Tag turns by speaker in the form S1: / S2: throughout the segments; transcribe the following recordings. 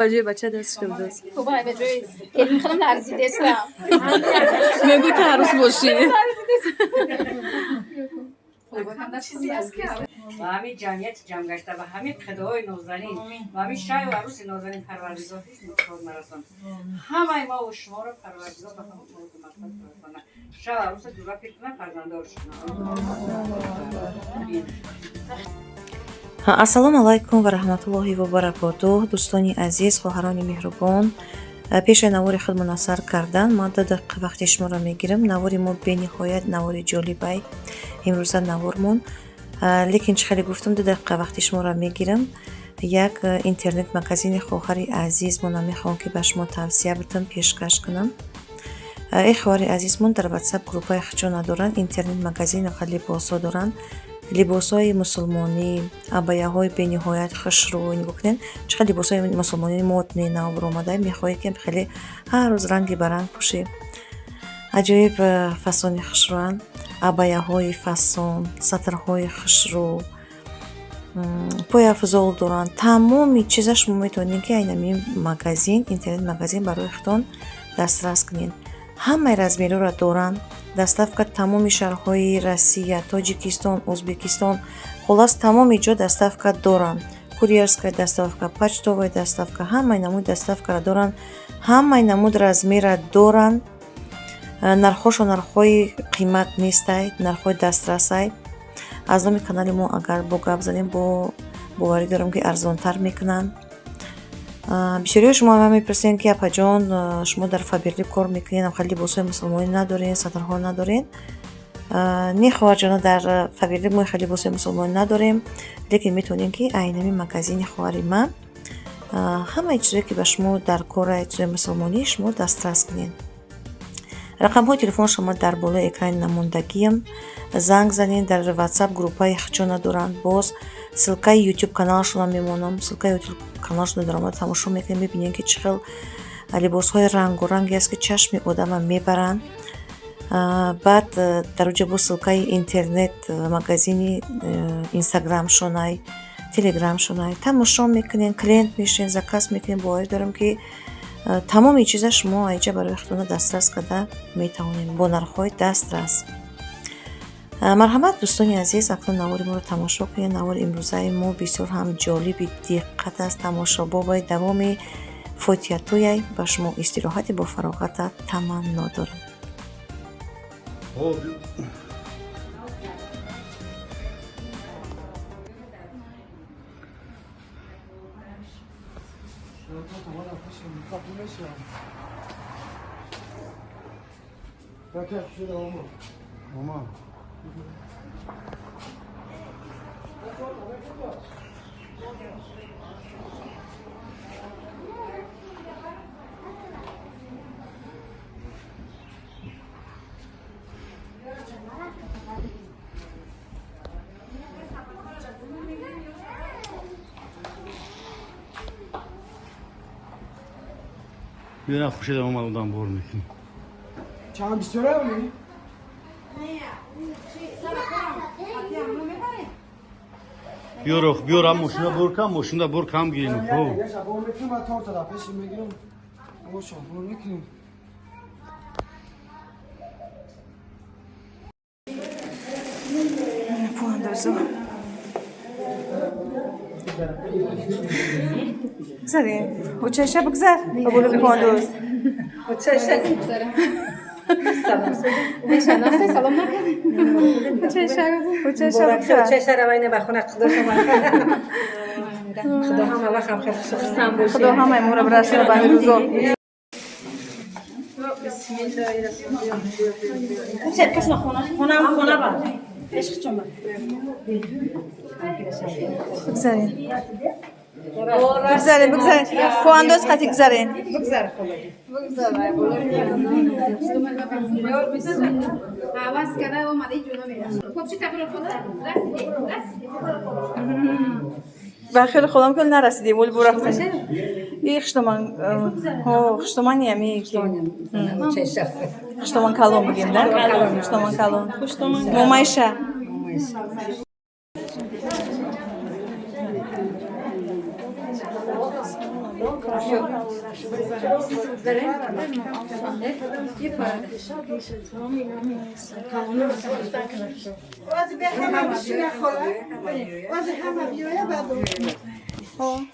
S1: راجع بچه دستش نمی‌داز.
S2: بابا به جای علم خودم لرزیده اسلام
S1: میگو که عروس باشی.
S3: و همین جمعیت جمع گشته و همین خدای نازنین و همین شای و عروس نازنین پروردگار هیچ مقصود نرسان همه ما و شما رو پروردگار به همون مورد مقصود برسانه شای و عروس دوزا پیتونه فرزندار شما.
S4: ассалому алайкум ва раҳматуллоҳи ва баракотуҳ. дӯстони азиз, хоҳарони меҳрубон, пеши навори худмон асар кардан ман 2 дақиқа вақти шуморо мегирам. навори мо бениҳоят навори ҷолибай имрӯза навормон, лекин чӣ хеле гуфтам 2 дақиқа вақти шуморо мегирам. як интернет магазини хоҳари азиз мона мехоҳам ки ба шумо тавсия бидам, пешкаш кунам. хоҳари азизмон дар WhatsApp группаи хичона доранд, интернет магазин оқа либосо доранд, либосҳои мусулмонӣ, абаяҳои бениҳоят хушрӯй. нигоҳ кунед чақар либосҳои мусулмонии модни нав омадаи мехоҳед ки хеле ҳар рӯз ранги ба ранг пӯшед. аҷоиб фасони хушрӯанд, абаяҳои фасон, сатрҳои хушрӯ, пойафзол доранд. тамоми чиза шумо метавонед ки айнами магазин, интернет магазин барои худтон дастрас кунед. ҳамаи размерҳоро доранд. доставка тамоми шаҳрҳои Россия, Тоҷикистон, Ӯзбекистон, хулос тамоми ҷо доставка доранд. Курьерская доставка, почтовая доставка, ҳамаи намуди доставкаро доранд, ҳамаи намуди размерро доранд. нархҳошон нархҳои қимат нестай, нархҳои дастрасай. аз номи канали мо агар бо гап занем, бо боварӣ дорам ки арзонтар мекунанд. бисёриҳо шумо ҳам мепурсед ки апаҷон шумо дар Фаберли кор мекунед, амхали либосҳои мусулмонӣ надоред, сатрҳо надоред. не хоҳарҷона, дар Фаберли мо хеле либосҳои мусулмонӣ надорем, лекин метавонем ки айнами магазини хоҳари ман ҳамаи чизое ки ба шумо дар кораи чизои мусулмонӣ шумо дастрас кунед. рақамҳои телефон шумо дар болои экрани намондагиам. занг занед. дар WhatsApp группаи хичона доранд. боз силкаи YouTube каналшона мемонам. силкаи YouTube каналшона дар омада тамошо мекунед, мебинед ки чӣ хел либосҳои рангоранге аст ки чашми одама мебаранд. баъд дар оҷа бо силкаи интернет магазини Instagram шонай, Telegram шонай тамошо мекунед, клиент мешавед, заказ мекунед. боварӣ дорам ки тамоми чиза шумо айҷа барои худтон дастрас карда метавонед бо нархҳои дастрас. марҳамат дӯстони азиз, акнун навори моро тамошо кунед. навори имрӯзаи мо бисёр ҳам ҷолиби диққат аст. тамошобобаи давоми фотиятуяй ба шумо истироҳати бо фароғата таманно дорам.
S5: بیارم خوشه دارم آدم بار میکنی
S6: چند بیستوره بودی؟
S5: بیارم ماشینا بار کم، ماشینا بار کم گیریم خب
S6: یه شب بار میکنیم و تار تا پیشی میگیرم باشم بار میکنیم
S1: پواندازو بگذاریم بچهشه بگذار بگولو پوانداز بچهشه
S2: نشناخته سلام نکنه
S1: بچهشه بگذار
S3: بچه رو باید بخونه خدا شما خدا همه وقت هم خیلی خوشم باشه.
S1: خدا همه ما رو برسونه به این روزا.
S3: کشنا خونه با عشق چون
S1: بگذارین پوانداز خطی بگذارین
S2: عوض کرده اومده جلو میره خب چی تبرو خدا
S1: و خیلی خودم که نرسیدیم ولی برفتیم این خشتمان یمی خشتمان کلون بگیم نه؟ خشتمان کلون مومایشه
S7: خوام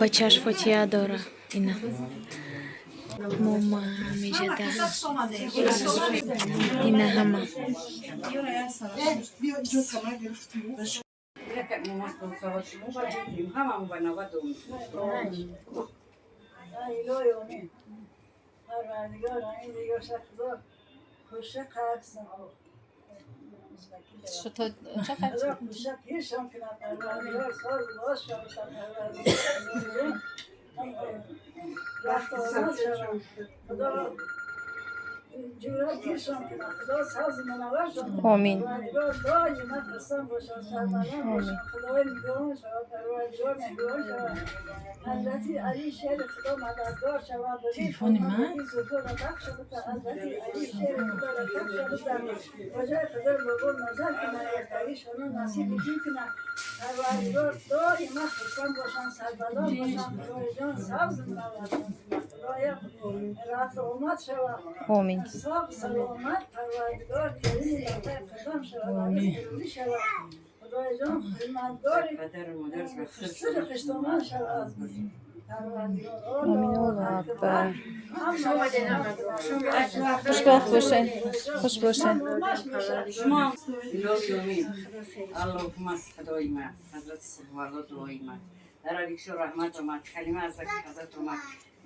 S7: با چشفاتیا داره اینا ماما میشه در اینا همه
S1: چطور چقدر آمین
S8: تلفن من
S1: آمین الله اکبر خوشبخت باشین خوش باشین
S3: اللهم خدای من حضرت سبحان دعای من در علیکش رحمت اومد کلمه از حضرت اومد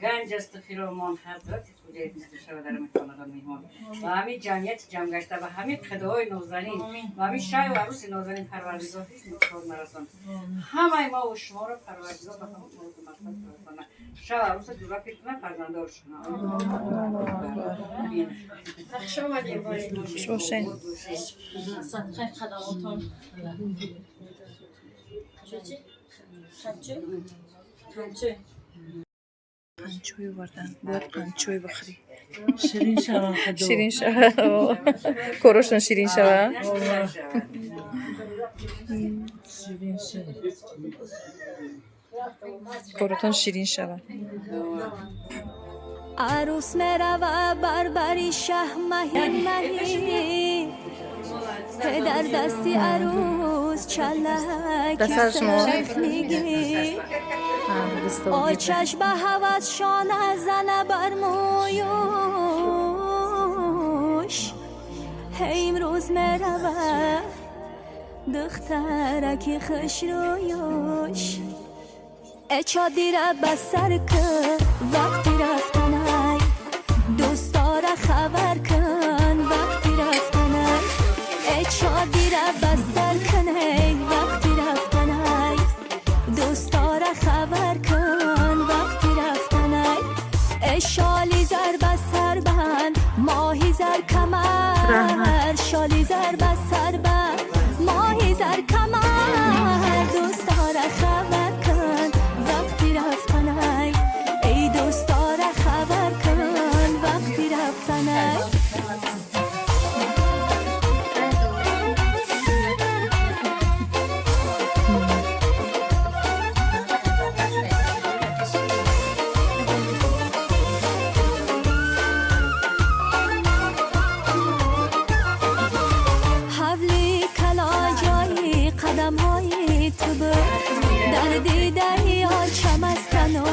S3: گنج است خیرامان حضرت خدای شما در مکان میهمان و همین جمعیت جمع گشته و همین خدای نازنین و همین شای و عروس نازنین پروردگار هیچ مقصود نرسان همه ما و شما را پروردگار به همون موضوع مقصد برسانه شای و عروس جورا پیش کنه فرزندار شما
S1: خوش باشین قنچوی بردن باید قنچوی بخری
S8: شیرین شوم خدا
S1: شیرین شوه کروشتون شیرین شوه
S8: شیرین شوم
S1: کروتون شیرین شوه
S9: عروس میرود بربری شه مهین مهین پدر دستی عروس چلک سرخ میگی آچش به هوس شانه زنه بر مویوش هی امروز میرود دخترکی خوش رویوش اچا دیره بسر که وقتی رفتنای دوست داره خبر کن وقتی رفتنای اچا دیره بسر کنی وقتی رفتنای دوست داره خبر کن وقتی رفتنای شالی زر بسر بند ماهی زر کمر شالی زر بسر بند ماهی زر کمر دوست داره خبر کن وقتی رفتنای ای دوست داره خبر کن وقتی رفتنای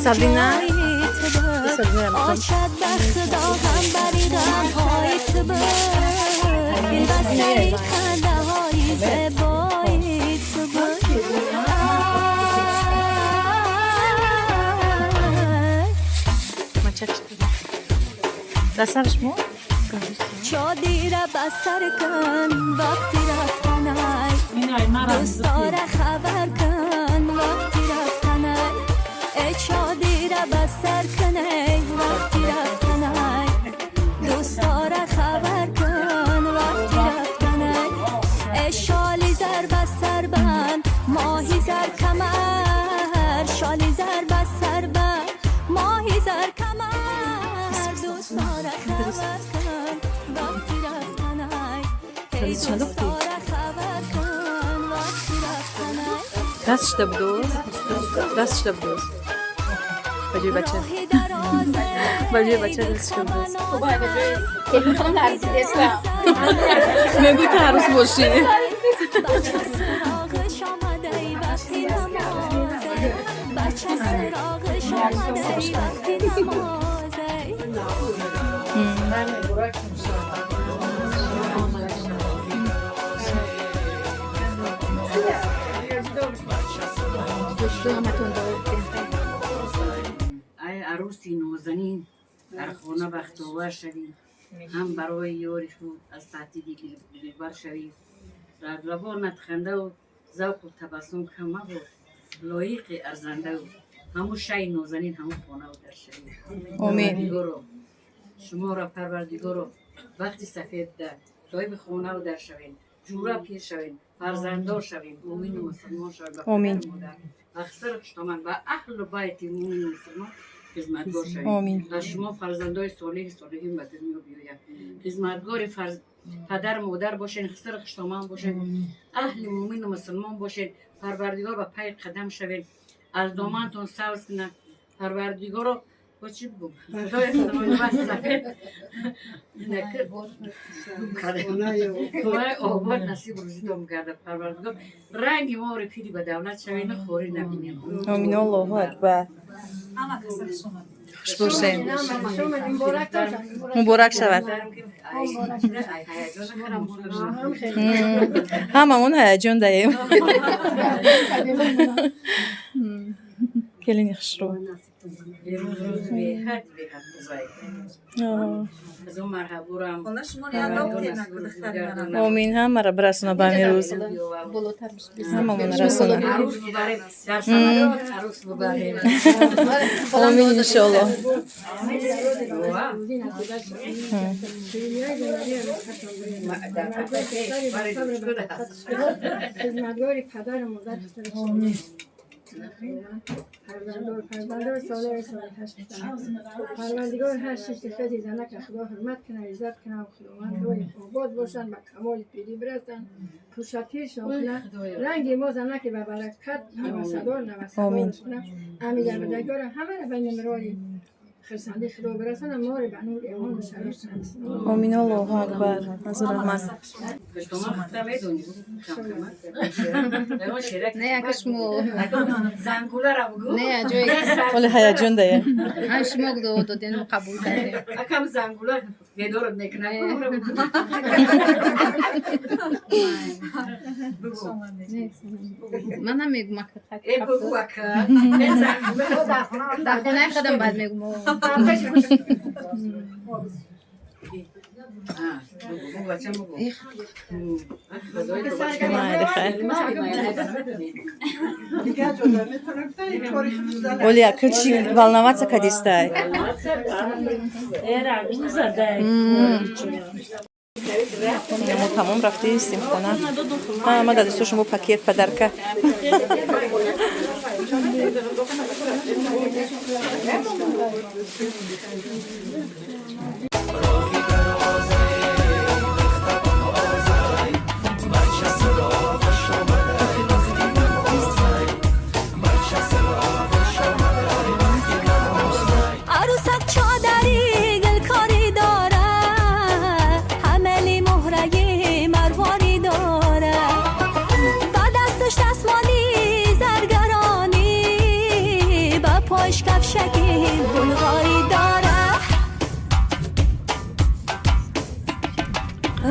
S1: سابینا
S9: آشد بخت داغم بریدم هایت بود بسری خنده های زبایت بود
S1: دسترش مو
S9: چا دیره بسر کن وقتی رفتنای دوست داره خبر کن وقتی رفتنای چا دیره بسر کنی وقتی رفتنای دوست داره خبر کن وقتی رفتنای شالی زر بسر بند ماهی زر کمر شالی زر بسر بند ماهی زر کمر دوست داره
S1: روز دستش دبدوز بجوی بچه دستش دبدوز نگو که عروس باشی
S3: ای عروسی نازنین در خانه بخت‌آور شوی، هم برای یاری خود از تعطیلی دلبر شوی. در لبانت خنده و ذوق و تبسم کم مباد، لایق ارزنده و همون شی نازنین همون خانه و در شوی.
S1: آمین.
S3: شما را پروردگارو وقتی سفید در صاحب خانه و در شوین، جورا پیر شوین، فرزنددار شوین، مؤمن و مسلمان شوین.
S1: آمین.
S3: اکثر خشتمان و اهل بیت مؤمن و مسلمان خدمتگار شوین.
S1: آمین.
S3: و شما فرزندای صالحین به دنیا بیاید. خدمتگار پدر مادر باشین، اکثر خشتمان باشین، اهل مؤمن و مسلمان باشین. پروردگار به پای قدم شوین، از دامنتون سبز کنه. پروردگارو با چی بگم؟ خدای خدمانی بس سفید نکر خدای آباد نصیب روزیتون کرده. پروردگار رنگ ما رو پیری به دولت شوین، خوری نبینیم.
S1: آمین. الله اکبر. خوش باشین. مبارک شود. هممون هیجان داریم. کلینی خوش رو.
S3: روز به حد از اون مرحبا رو هم
S1: آمین. هم مرا برسونه به همین روز. هممون رسونه.
S3: عروس ببریم.
S1: آمین انشالله.
S2: خدمتگاری پدر و مادر فرزندار صالح هستند. پروردگار هر چیز که خدای زنک خدا حرمت کنه، عزت کنه و خداوند روی آباد باشن، به کمال پیری برسن، پوشاکی شامل رنگ ما زنک به برکت نوسدار کنه. امیدوارم همه را بین مرای خرسندی خدا برسن، ما را به نور ایمان و شرف کنه.
S1: آمین. الله اکبر. از رحمت.
S2: نه یکش مو
S3: زنگوله را بگو.
S2: نه جوی
S1: ولی هیجان داره.
S2: همش مو دو دین قبول کردیم.
S3: اکم زنگوله بیدارت نکنه.
S2: من هم میگم
S3: ای بگو اکا.
S2: در خونه خودم بعد میگم.
S3: بچه بگو.
S1: ولی اکر چی والنامت کدیسته. ما تمام رفته استیم خونه. ما دادستو شما پاکیت پدرکه.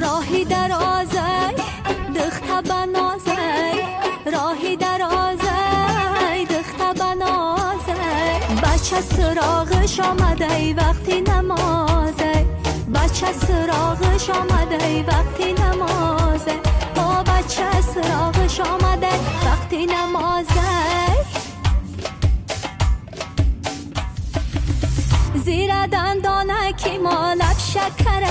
S9: راهی درازی دخت بنازی، راهی درازی دخت بنازی، بچه سراغش آمده ای وقتی نمازی، بچه سراغش آمده ای وقتی نمازی، با بچه سراغش آمده وقتی نمازی. زیر دندانکی ما لب شکره